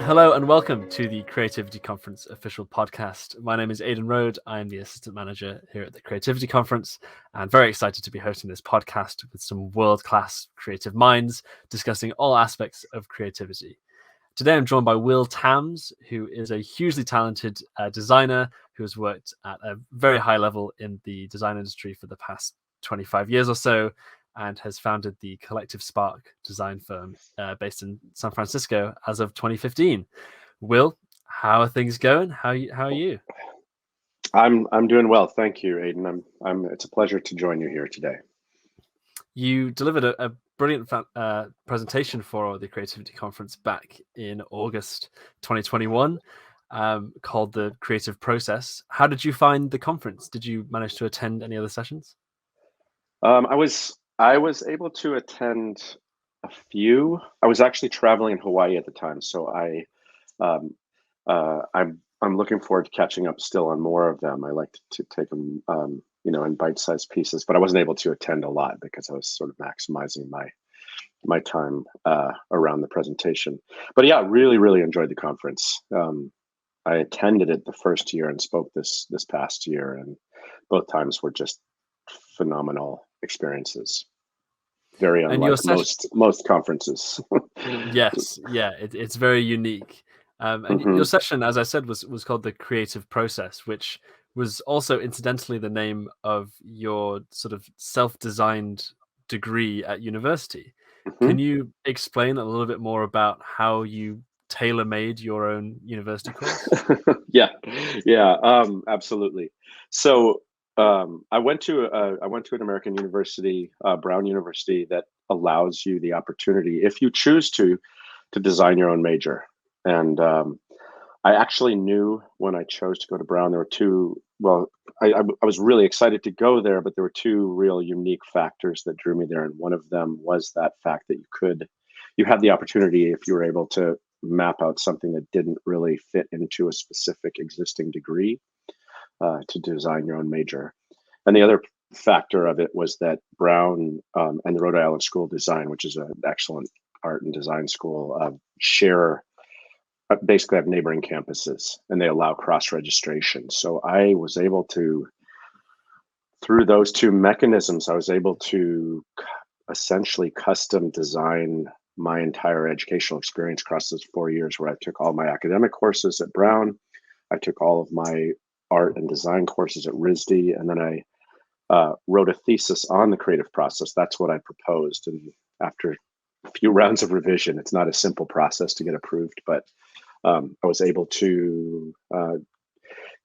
Hello and welcome to the Creativity Conference official podcast. My name is Aidan Rhode. I am the assistant manager here at the Creativity Conference and very excited to be hosting this podcast with some world-class creative minds discussing all aspects of creativity. Today I'm joined by Will Tams, who is a hugely talented designer who has worked at a very high level in the design industry for the past 25 years or so, and has founded the Collective Spark design firm based in San Francisco as of 2015. Will, how are things going? How are you? I'm doing well, thank you, Aidan. It's a pleasure to join you here today. You delivered a brilliant presentation for the Creativity Conference back in August 2021, called The Creative Process. How did you find the conference? Did you manage to attend any other sessions? I was able to attend a few. I was actually traveling in Hawaii at the time, so I'm looking forward to catching up still on more of them. I like to take them, in bite-sized pieces, but I wasn't able to attend a lot because I was sort of maximizing my time around the presentation. But yeah, really enjoyed the conference. I attended it the first year and spoke this past year, and both times were just phenomenal experiences. Very unlike most conferences. Yes, yeah, it's very unique. And your session, as I said, was called The Creative Process, which was also incidentally the name of your sort of self-designed degree at university. Can you explain a little bit more about how you tailor-made your own university course? Yeah, absolutely. So I went to an American university, Brown University, that allows you the opportunity, if you choose to design your own major. And I actually knew when I chose to go to Brown, there were two. Well, I was really excited to go there, but there were two real unique factors that drew me there, and one of them was that fact that you had the opportunity, if you were able to map out something that didn't really fit into a specific existing degree, to design your own major. And the other factor of it was that Brown and the Rhode Island School of Design, which is an excellent art and design school, basically have neighboring campuses, and they allow cross-registration. So I was able to, through those two mechanisms, I was able to essentially custom design my entire educational experience across those 4 years, where I took all my academic courses at Brown, I took all of my art and design courses at RISD, and then I wrote a thesis on the creative process. That's what I proposed. And after a few rounds of revision, it's not a simple process to get approved, but I was able to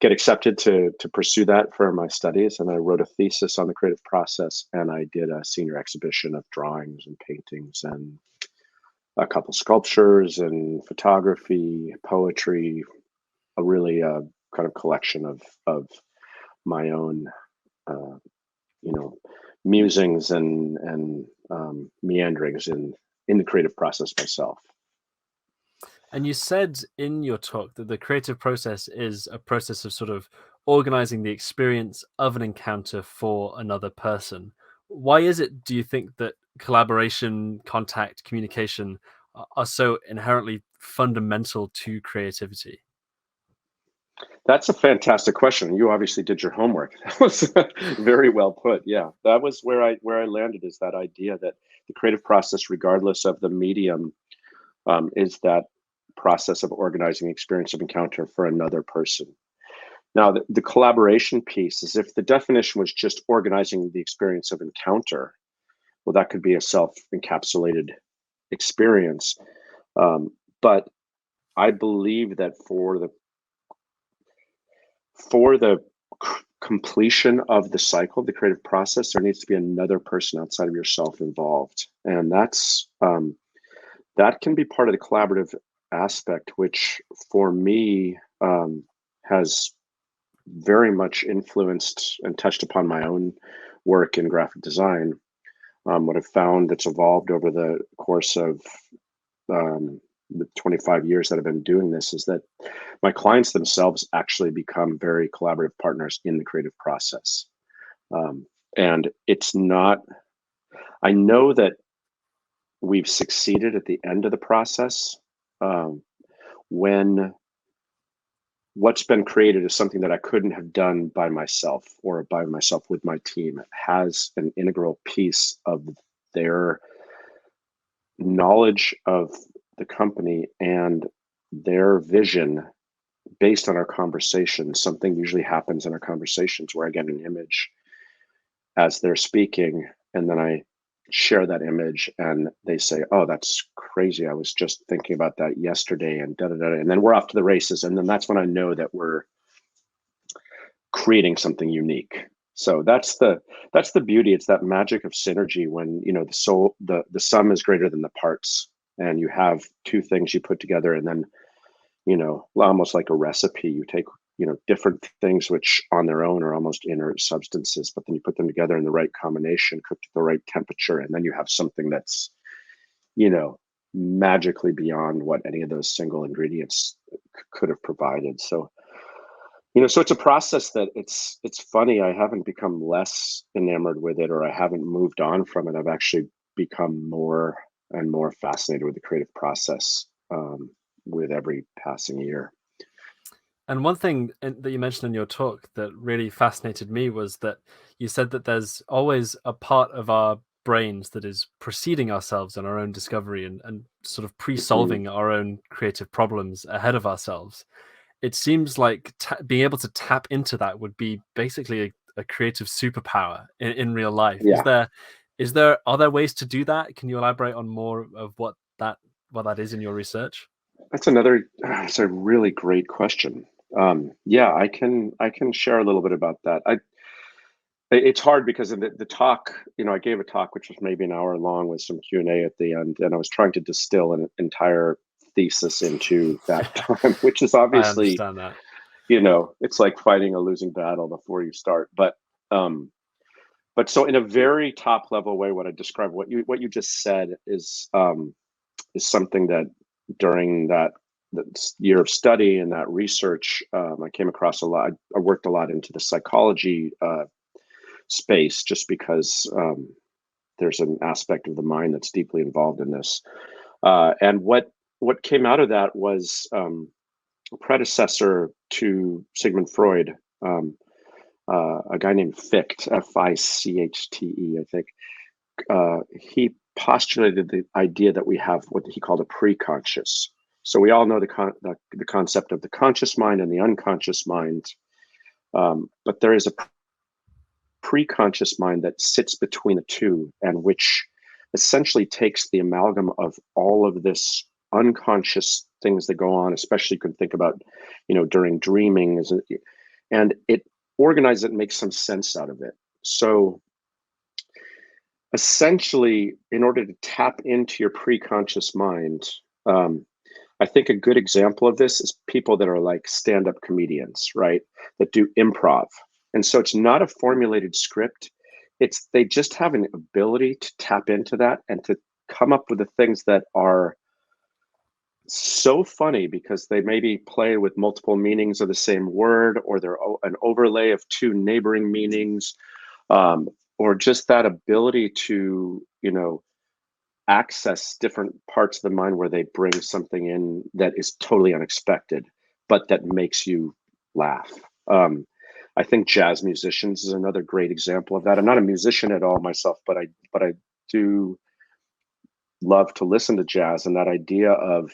get accepted to pursue that for my studies. And I wrote a thesis on the creative process, and I did a senior exhibition of drawings and paintings and a couple sculptures and photography, poetry, a really kind of collection of my own musings and meanderings in the creative process myself. And you said in your talk that the creative process is a process of sort of organizing the experience of an encounter for another person. Why is it, do you think, that collaboration, contact, communication are so inherently fundamental to creativity? That's a fantastic question. You obviously did your homework. That was very well put. Yeah, that was where I landed, is that idea that the creative process, regardless of the medium, is that process of organizing experience of encounter for another person. Now, the collaboration piece is, if the definition was just organizing the experience of encounter, well, that could be a self-encapsulated experience. But I believe that for the completion of the cycle, the creative process, there needs to be another person outside of yourself involved, and that can be part of the collaborative aspect, which for me has very much influenced and touched upon my own work in graphic design. What I've found that's evolved over the course of the 25 years that I've been doing this is that my clients themselves actually become very collaborative partners in the creative process. And it's not, I know that we've succeeded at the end of the process when what's been created is something that I couldn't have done by myself or by myself with my team. It has an integral piece of their knowledge of the company and their vision based on our conversations. Something usually happens in our conversations where I get an image as they're speaking, and then I share that image and they say, "Oh, that's crazy. I was just thinking about that yesterday," and da da da. And then we're off to the races. And then that's when I know that we're creating something unique. So that's the beauty. It's that magic of synergy when, you know, the sum is greater than the parts, and you have two things you put together, and then, you know, almost like a recipe, you take, you know, different things which on their own are almost inert substances, but then you put them together in the right combination, cooked at the right temperature, and then you have something that's, you know, magically beyond what any of those single ingredients could have provided. So, you know, so it's a process that it's funny. I haven't become less enamored with it, or I haven't moved on from it. I've actually become more and more fascinated with the creative process with every passing year. And one thing that you mentioned in your talk that really fascinated me was that you said that there's always a part of our brains that is preceding ourselves in our own discovery and sort of pre-solving our own creative problems ahead of ourselves. It seems like being able to tap into that would be basically a creative superpower in real life. Yeah. Are there ways to do that? Can you elaborate on more of what that is in your research? It's a really great question. Yeah, I can share a little bit about that. It's hard because in the talk, you know, I gave a talk which was maybe an hour long with some Q&A at the end, and I was trying to distill an entire thesis into that time, which is I obviously, understand that. you know, it's like fighting a losing battle before you start. But so in a very top level way, what I described, what you just said is something that during that year of study and that research, I came across a lot. I worked a lot into the psychology space, just because there's an aspect of the mind that's deeply involved in this. And what came out of that was a predecessor to Sigmund Freud, a guy named Fichte, Fichte, I think. He postulated the idea that we have what he called a preconscious. So we all know the concept of the conscious mind and the unconscious mind, but there is a preconscious mind that sits between the two, and which essentially takes the amalgam of all of this unconscious things that go on, especially you can think about, you know, during dreaming, and it organizes it and makes some sense out of it. So essentially, in order to tap into your preconscious mind, I think a good example of this is people that are like stand-up comedians, right? That do improv. And so it's not a formulated script. They just have an ability to tap into that and to come up with the things that are so funny because they maybe play with multiple meanings of the same word, or they're an overlay of two neighboring meanings, or just that ability to, you know, access different parts of the mind where they bring something in that is totally unexpected, but that makes you laugh. I think jazz musicians is another great example of that. I'm not a musician at all myself, but I do love to listen to jazz, and that idea of,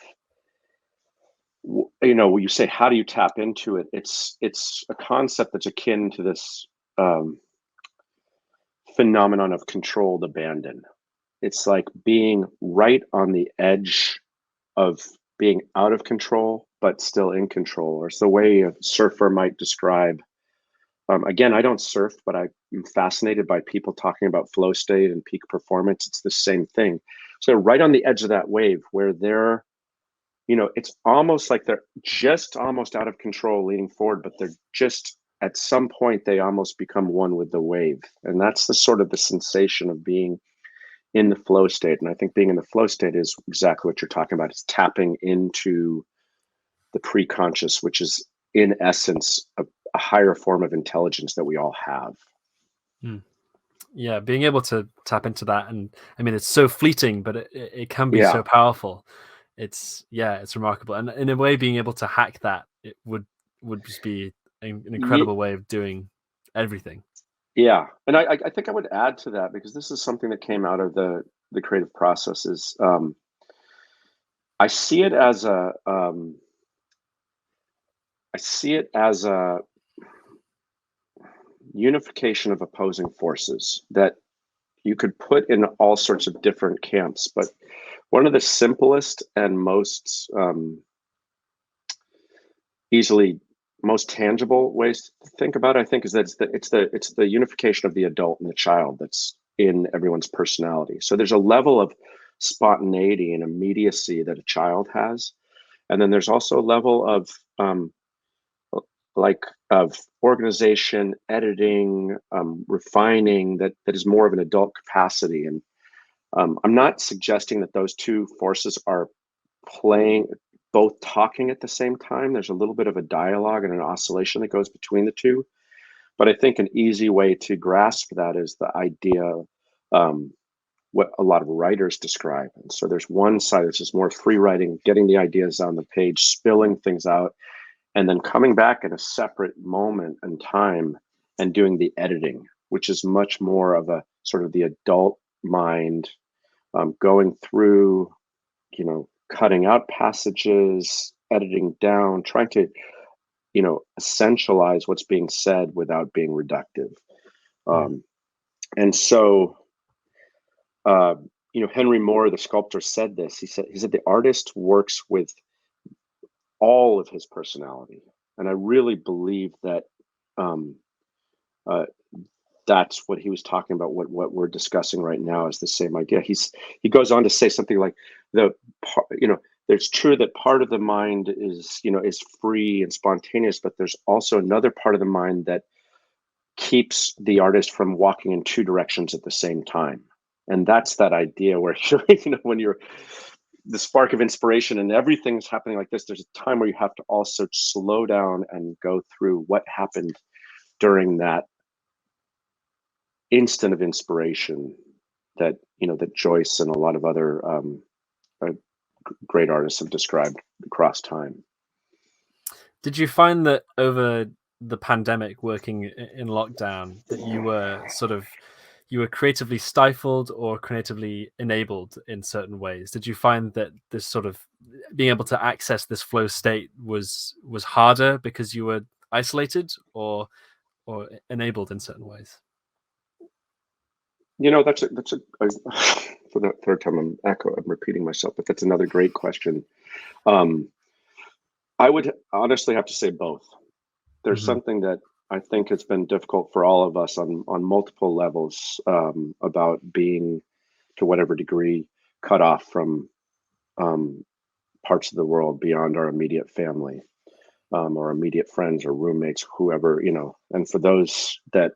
you know, when you say how do you tap into it, it's a concept that's akin to this phenomenon of controlled abandon. It's like being right on the edge of being out of control, but still in control. Or it's the way a surfer might describe. Again, I don't surf, but I'm fascinated by people talking about flow state and peak performance. It's the same thing. So right on the edge of that wave where they're, you know, it's almost like they're just almost out of control leaning forward, but they're just at some point they almost become one with the wave. And that's the sort of the sensation of being in the flow state. And I think being in the flow state is exactly what you're talking about. It's tapping into the preconscious, which is in essence a higher form of intelligence that we all have. Yeah, being able to tap into that, and I mean, it's so fleeting, but it can be Yeah. so powerful. it's remarkable. And in a way, being able to hack that, it would just be an incredible way of doing everything. Yeah, and I think I would add to that, because this is something that came out of the creative process. Is I see it as a unification of opposing forces that you could put in all sorts of different camps. But one of the simplest and most most tangible ways to think about it, I think, is that it's the unification of the adult and the child that's in everyone's personality. So there's a level of spontaneity and immediacy that a child has, and then there's also a level of of organization, editing, refining, that is more of an adult capacity. And I'm not suggesting that those two forces are both talking at the same time. There's a little bit of a dialogue and an oscillation that goes between the two. But I think an easy way to grasp that is the idea, what a lot of writers describe. And so there's one side that's just more free writing, getting the ideas on the page, spilling things out, and then coming back at a separate moment in time and doing the editing, which is much more of a sort of the adult mind, going through, cutting out passages, editing down, trying to, essentialize what's being said without being reductive. And so, Henry Moore, the sculptor, said this. He said the artist works with all of his personality, and I really believe that that's what he was talking about. What we're discussing right now is the same idea. He goes on to say something like, there's true that part of the mind is free and spontaneous, but there's also another part of the mind that keeps the artist from walking in two directions at the same time. And that's that idea where when you're the spark of inspiration and everything's happening like this, there's a time where you have to also slow down and go through what happened during that instant of inspiration that that Joyce and a lot of other great artists have described across time. Did you find that over the pandemic, working in lockdown, that you were creatively stifled or creatively enabled in certain ways? Did you find that this sort of being able to access this flow state was harder because you were isolated, or enabled in certain ways? That's for the third time I'm repeating myself, but that's another great question. I would honestly have to say both. There's something that I think has been difficult for all of us on multiple levels, about being, to whatever degree, cut off from parts of the world beyond our immediate family, or immediate friends or roommates, whoever, and for those that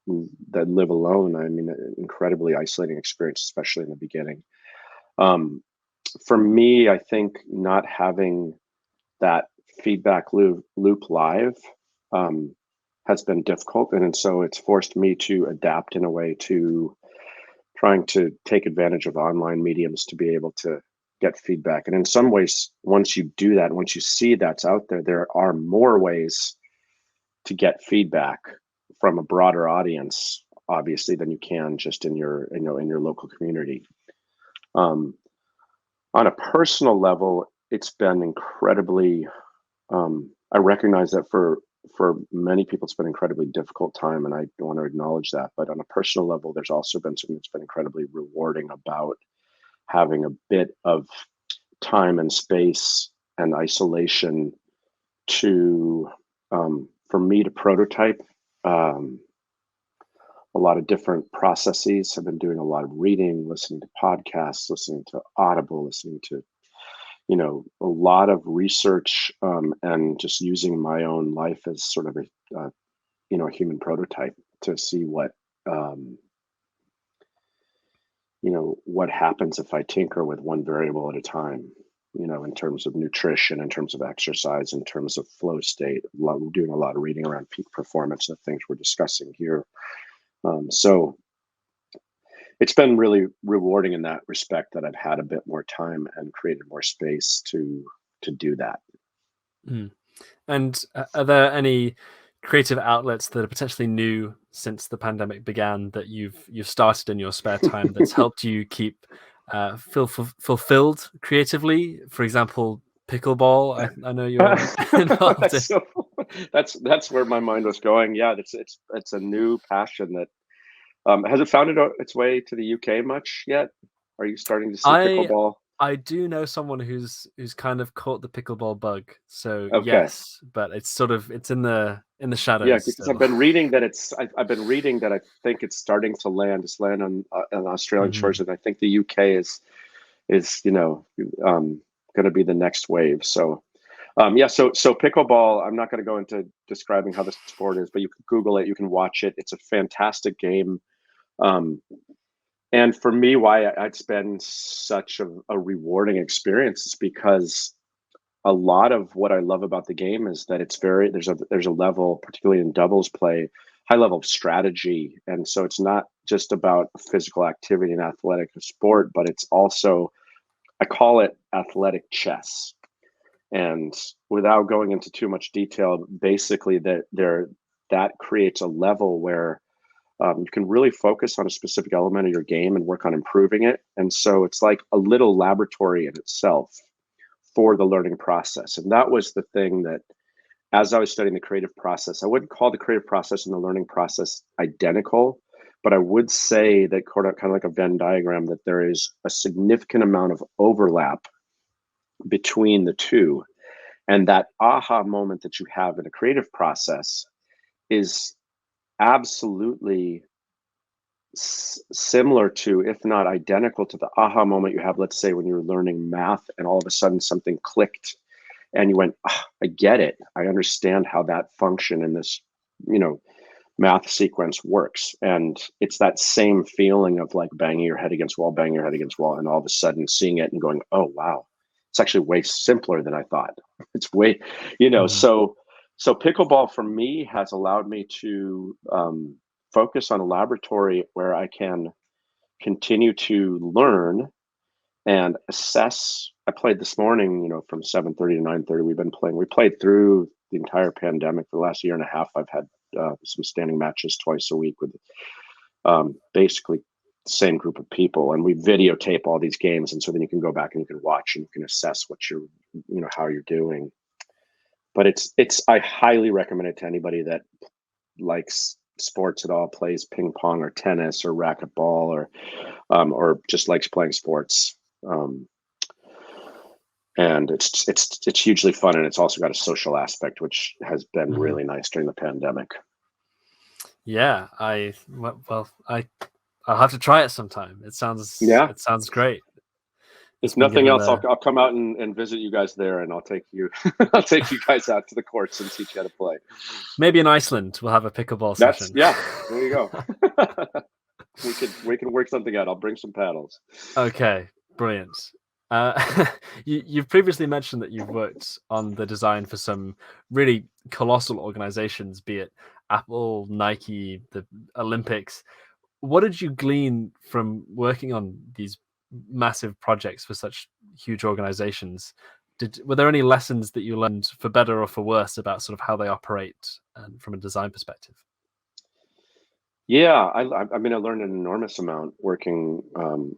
live alone, I mean, an incredibly isolating experience, especially in the beginning. For me, I think not having that feedback loop live has been difficult, and so it's forced me to adapt in a way to trying to take advantage of online mediums to be able to get feedback. And in some ways, once you do that, once you see that's out there, there are more ways to get feedback from a broader audience, obviously, than you can just in your local community. On a personal level, it's been incredibly. I recognize that for many people, it's been an incredibly difficult time, and I want to acknowledge that. But on a personal level, there's also been something that's been incredibly rewarding about having a bit of time and space and isolation to, for me to prototype a lot of different processes. I've been doing a lot of reading, listening to podcasts, listening to Audible, listening to a lot of research, and just using my own life as sort of a human prototype to see what what happens if I tinker with one variable at a time, in terms of nutrition, in terms of exercise, in terms of flow state. Doing a lot of reading around peak performance, the things we're discussing here. So it's been really rewarding in that respect that I've had a bit more time and created more space to do that. Mm. And are there any creative outlets that are potentially new since the pandemic began that you've started in your spare time that's helped you keep fulfilled creatively? For example, pickleball. I know you're involved in. That's so that's where my mind was going. Yeah, it's a new passion that has it found its way to the UK much yet? Are you starting to see I pickleball? I do know someone who's kind of caught the pickleball bug. So Okay. yes, but it's in the Yeah, shadows because I've still. been reading that I've been reading that I think it's starting to land. It's land on Australian Hmm. shores, and I think the UK is going to be the next wave. So yeah, so pickleball. I'm not going to go into describing how the sport is, but you can Google it. You can watch it. It's a fantastic game. Um, and for me, why it's been such a rewarding experience is because a lot of what I love about the game is that it's very there's a level, particularly in doubles play, high level of strategy, and so it's not just about physical activity and athletic sport, but it's also, I call it athletic chess. And without going into too much detail, basically that creates a level where you can really focus on a specific element of your game and work on improving it. And so it's like a little laboratory in itself for the learning process. And that was the thing that, as I was studying the creative process, I wouldn't call the creative process and the learning process identical, but I would say that kind of like a Venn diagram, that there is a significant amount of overlap between the two. And that aha moment that you have in a creative process is absolutely similar to, if not identical to, the aha moment you have, let's say, when you're learning math and all of a sudden something clicked and you went, oh, I get it. I understand how that function in this, math sequence works. And it's that same feeling of like banging your head against wall, banging your head against wall, and all of a sudden seeing it and going, oh, wow, it's actually way simpler than I thought. It's way, Hmm. so pickleball for me has allowed me to focus on a laboratory where I can continue to learn and assess. I played this morning, from 7:30 to 9:30. We've been playing. We played through the entire pandemic for the last year and a half. I've had some standing matches twice a week with basically the same group of people, and we videotape all these games, and so then you can go back and you can watch and you can assess what you're, how you're doing. But it's I highly recommend it to anybody that likes sports at all, plays ping pong or tennis or racquetball, or just likes playing sports. Um, and it's hugely fun, and it's also got a social aspect, which has been Hmm. really nice during the pandemic. Yeah, I'll have to try it sometime. Yeah, It sounds great. It's if been nothing given else, the I'll come out and visit you guys there, and I'll take you I'll take you guys out to the courts and teach you how to play. maybe in Iceland we'll have a pickleball That's session. Yeah, there you go. We can work something out. I'll bring some paddles. Okay, brilliant. You've previously mentioned that you've worked on the design for some really colossal organizations, be it Apple, Nike, the Olympics. What did you glean from working on these massive projects for such huge organizations? Were there any lessons that you learned, for better or for worse, about sort of how they operate and from a design perspective? Yeah, I mean, I learned an enormous amount working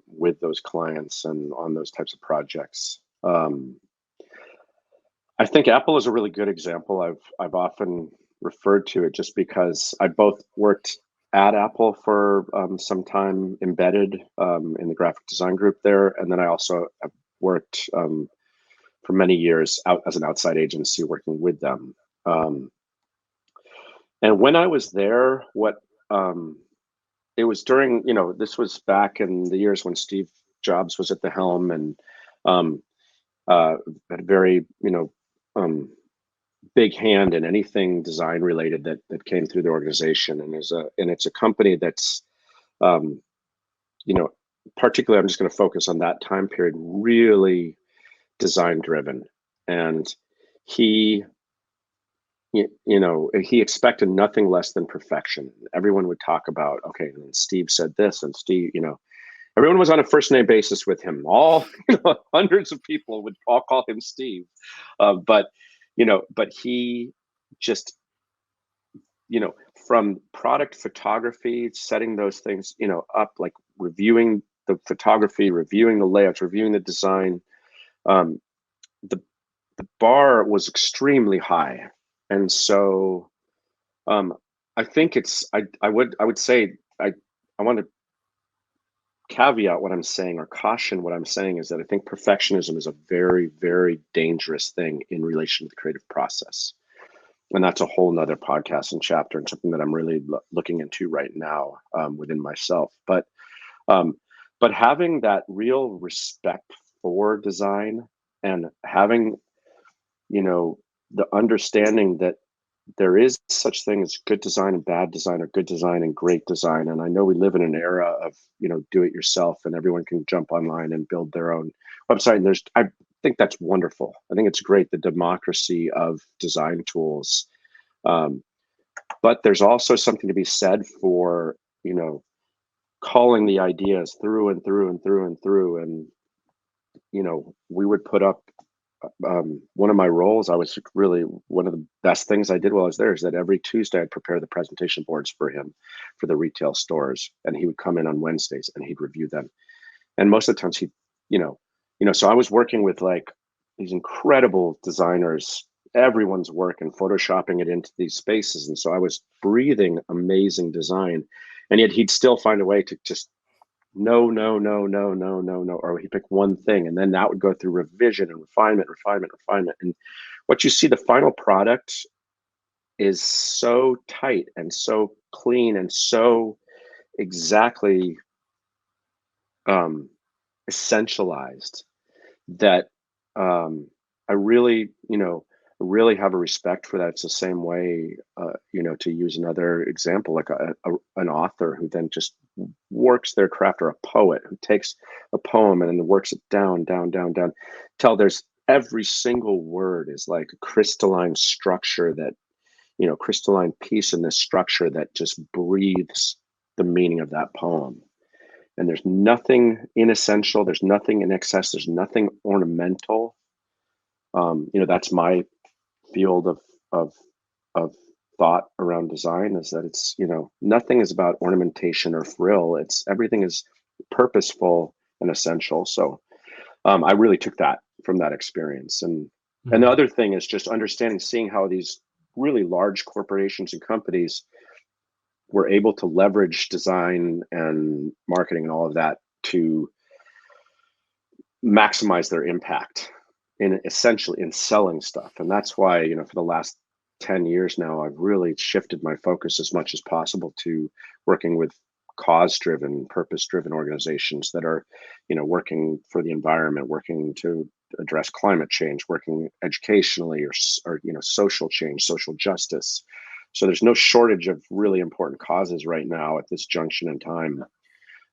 with those clients and on those types of projects. I think Apple is a really good example. I've often referred to it just because I both worked at Apple for some time, embedded in the graphic design group there, and then I also have worked for many years out as an outside agency working with them. Um, and when I was there, what it was during, this was back in the years when Steve Jobs was at the helm, and um, had a very, um, big hand in anything design related that came through the organization. And it's a company that's, um, you know, particularly, I'm just going to focus on that time period, really design driven. And he, he expected nothing less than perfection. Everyone would talk about, okay, and Steve said this, and Steve, everyone was on a first name basis with him. All hundreds of people would all call him Steve, but but he just from product photography, setting those things up, like reviewing the photography, reviewing the layouts, reviewing the design. Um, the the bar was extremely high, and so I think I would say I want to caveat what I'm saying, or caution what I'm saying, is that I think perfectionism is a very, very dangerous thing in relation to the creative process. And that's a whole nother podcast and chapter, and something that I'm really looking into right now within myself. Um, but having that real respect for design, and having, the understanding that there is such thing as good design and bad design, or good design and great design. And I know we live in an era of, do it yourself, and everyone can jump online and build their own website. And I think that's wonderful. I think it's great, the democracy of design tools. But there's also something to be said for, calling the ideas through and through and through and through. And, we would put up one of my roles. I was really, one of the best things I did while I was there is that every Tuesday I'd prepare the presentation boards for him for the retail stores, and he would come in on Wednesdays and he'd review them. And most of the times so I was working with like these incredible designers, everyone's work, and photoshopping it into these spaces. And so I was breathing amazing design, and yet he'd still find a way to just no, no, no, no, no, no, no, or he picked one thing, and then that would go through revision and refinement, refinement, refinement. And what you see, the final product is so tight and so clean and so exactly essentialized that I really, really have a respect for that. It's the same way, to use another example, like an author who then just works their craft, or a poet who takes a poem and then works it down, down, down, down, till there's every single word is like a crystalline structure, that, crystalline piece in this structure that just breathes the meaning of that poem. And there's nothing inessential, there's nothing in excess, there's nothing ornamental. That's my field of thought around design, is that it's, nothing is about ornamentation or frill. It's everything is purposeful and essential. So I really took that from that experience. And the other thing is just understanding, seeing how these really large corporations and companies were able to leverage design and marketing and all of that to maximize their impact in essentially in selling stuff. And that's why, for the last 10 years now, I've really shifted my focus as much as possible to working with cause-driven, purpose-driven organizations that are, working for the environment, working to address climate change, working educationally, or social change, social justice. So there's no shortage of really important causes right now at this junction in time.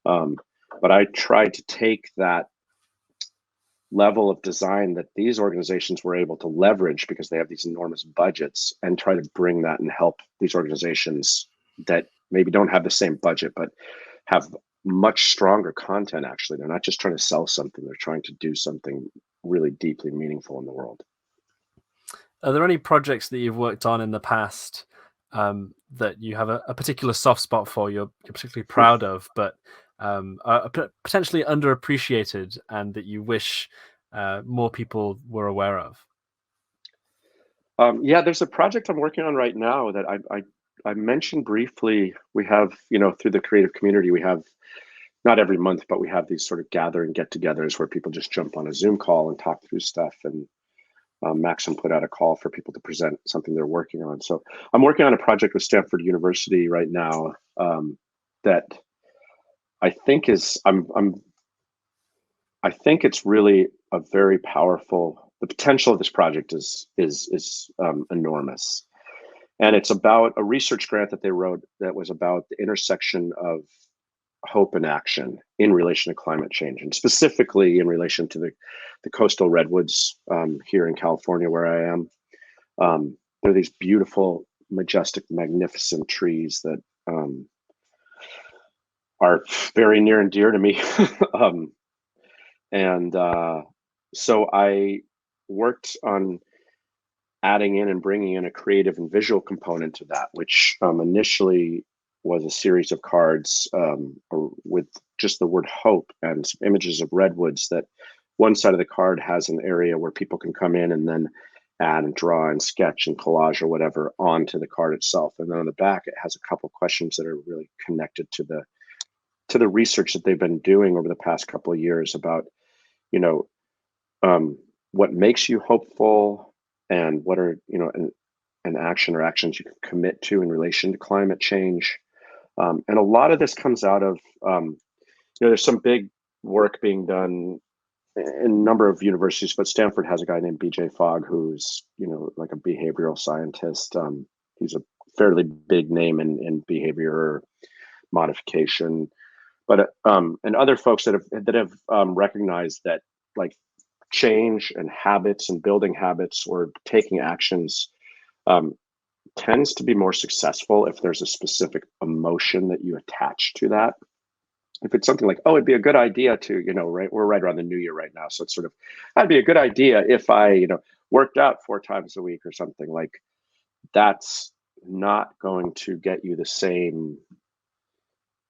But I tried to take that level of design that these organizations were able to leverage, because they have these enormous budgets, and try to bring that and help these organizations that maybe don't have the same budget, but have much stronger content. Actually, they're not just trying to sell something, they're trying to do something really deeply meaningful in the world. Are there any projects that you've worked on in the past that you have a particular soft spot for, you're particularly proud of, but are potentially underappreciated, and that you wish more people were aware of? Yeah, there's a project I'm working on right now that I mentioned briefly. We have, through the creative community, we have, not every month, but we have these sort of gathering get-togethers where people just jump on a Zoom call and talk through stuff. And Maxim put out a call for people to present something they're working on. So I'm working on a project with Stanford University right now that I think I think it's really a very powerful. The potential of this project is enormous, and it's about a research grant that they wrote that was about the intersection of hope and action in relation to climate change, and specifically in relation to the coastal redwoods here in California, where I am. There are these beautiful, majestic, magnificent trees that are very near and dear to me. um, and so I worked on adding in and bringing in a creative and visual component to that, which initially was a series of cards with just the word hope and some images of redwoods. That one side of the card has an area where people can come in and then add and draw and sketch and collage or whatever onto the card itself. And then on the back, it has a couple questions that are really connected to the research that they've been doing over the past couple of years about, you know, what makes you hopeful, and what are, an action or actions you can commit to in relation to climate change. And a lot of this comes out of, there's some big work being done in a number of universities, but Stanford has a guy named BJ Fogg, who's, like a behavioral scientist. He's a fairly big name in behavior modification, but and other folks that have recognized that, like, change and habits and building habits or taking actions tends to be more successful if there's a specific emotion that you attach to that. If it's something like, oh, it'd be a good idea to, right, we're right around the new year right now, so it's sort of, that'd be a good idea if I, worked out 4 times a week or something. Like, that's not going to get you the same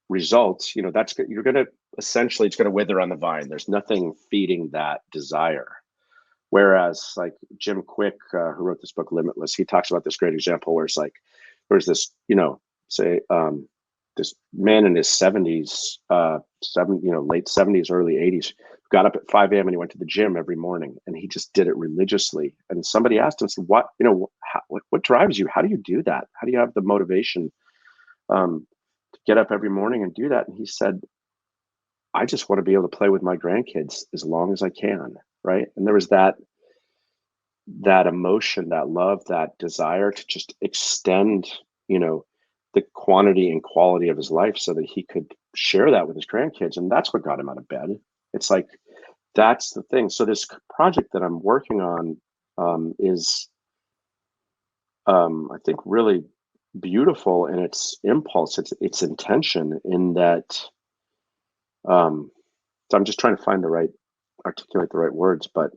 results. You're going to essentially, it's going to wither on the vine. There's nothing feeding that desire. Whereas, like, Jim Quick, who wrote this book Limitless, he talks about this great example where it's like, there's this, say, this man in his 70s, late 70s, early 80s, got up at 5 a.m. and he went to the gym every morning, and he just did it religiously. And somebody asked him, what drives you? How do you do that? How do you have the motivation to get up every morning and do that? And he said, I just want to be able to play with my grandkids as long as I can. Right. And there was that emotion, that love, that desire to just extend, the quantity and quality of his life so that he could share that with his grandkids. And that's what got him out of bed. It's like, that's the thing. So this project that I'm working on is, I think, really beautiful in its impulse, its intention, in that, so I'm just trying to articulate the right words, but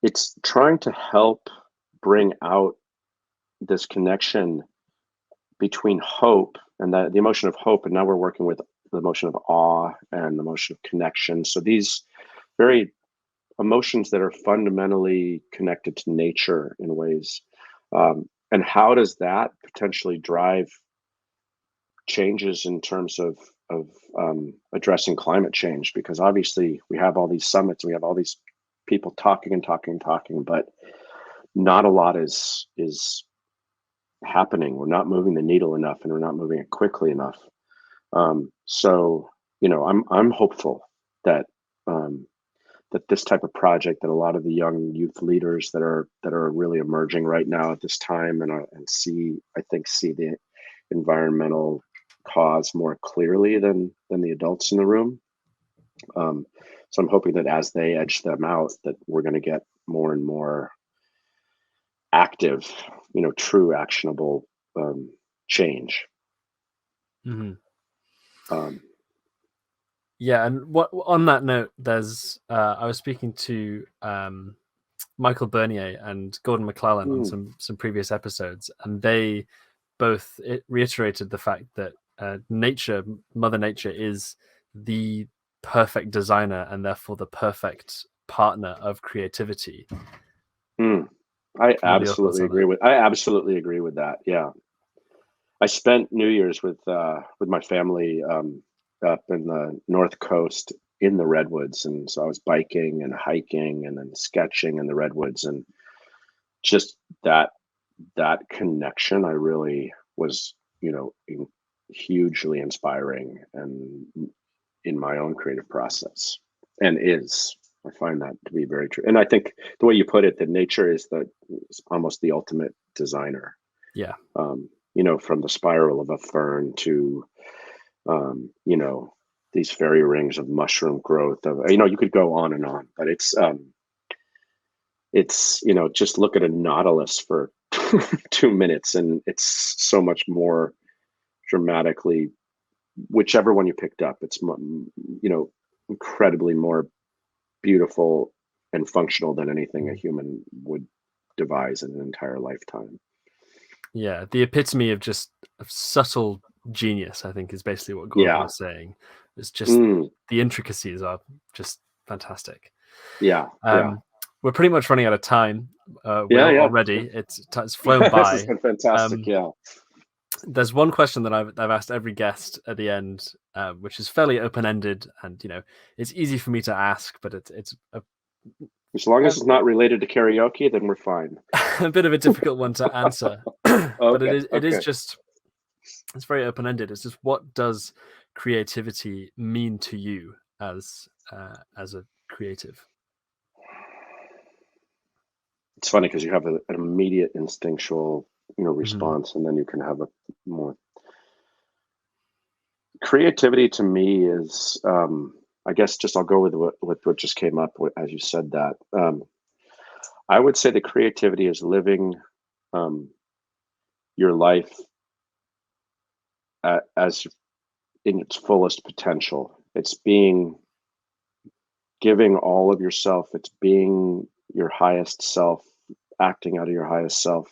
it's trying to help bring out this connection between hope and the emotion of hope. And now we're working with the emotion of awe and the emotion of connection. So these very emotions that are fundamentally connected to nature in ways. And how does that potentially drive changes in terms of addressing climate change? Because obviously we have all these summits, we have all these people talking and talking and talking, but not a lot is happening. We're not moving the needle enough, and we're not moving it quickly enough. So I'm hopeful that that this type of project, that a lot of the young youth leaders that are really emerging right now at this time, and see the environmental cause more clearly than the adults in the room. So I'm hoping that as they edge them out, that we're going to get more and more active, true actionable change. Mm-hmm. Um, Yeah, and what on that note, there's I was speaking to Michael Bernier and Gordon McClellan on some previous episodes, and they both reiterated the fact that Mother Nature, is the perfect designer and therefore the perfect partner of creativity. I absolutely agree with that. Yeah, I spent New Year's with my family up in the North Coast in the redwoods, and so I was biking and hiking and then sketching in the redwoods, and just that connection, I really was, hugely inspiring and in my own creative process, and I find that to be very true. And I think the way you put it, that nature is almost the ultimate designer. Yeah. From the spiral of a fern to, these fairy rings of mushroom growth. You could go on and on, but it's just look at a nautilus for 2 minutes, and it's so much more dramatically whichever one you picked up, it's incredibly more beautiful and functional than anything a human would devise in an entire lifetime. Yeah, the epitome of just of subtle genius, I think, is basically what Gordon was saying. It's just the intricacies are just fantastic. Yeah. We're pretty much running out of time. Already. It's flown by. This has been fantastic. There's one question that I've asked every guest at the end, which is fairly open-ended, and it's easy for me to ask, but it's as long as it's not related to karaoke, then we're fine. A bit of a difficult one to answer, but it is just, it's very open-ended. It's just, what does creativity mean to you as a creative? It's funny because you have an immediate instinctual response, and then you can have a more creativity. To me is I guess I'll go with what just came up as you said that. I would say that creativity is living your life as in its fullest potential. It's giving all of yourself. It's being your highest self, acting out of your highest self.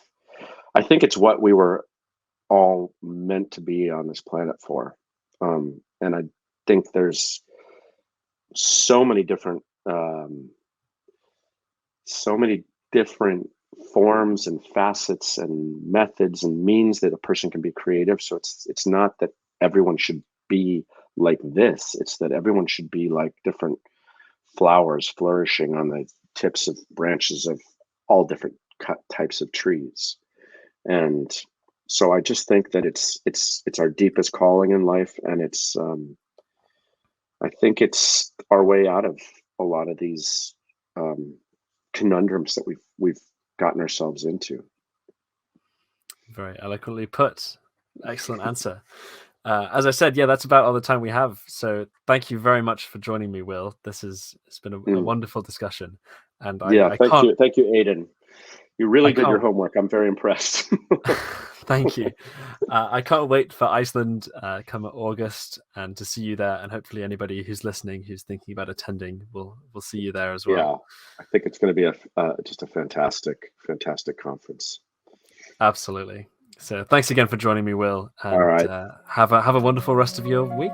I think it's what we were all meant to be on this planet for. And I think there's so many different forms and facets and methods and means that a person can be creative. So it's not that everyone should be like this. It's that everyone should be like different flowers flourishing on the tips of branches of all different types of trees. And so I just think that it's our deepest calling in life, and it's I think it's our way out of a lot of these conundrums that we've gotten ourselves into. Very eloquently put. Excellent answer. As I said, that's about all the time we have. So thank you very much for joining me, Will. It's been a wonderful discussion. And thank you, Aidan. You really did your homework. I'm very impressed. Thank you. I can't wait for Iceland come August and to see you there. And hopefully anybody who's listening, who's thinking about attending, will see you there as well. Yeah, I think it's going to be just a fantastic conference. Absolutely. So thanks again for joining me, Will. And all right. Have a wonderful rest of your week.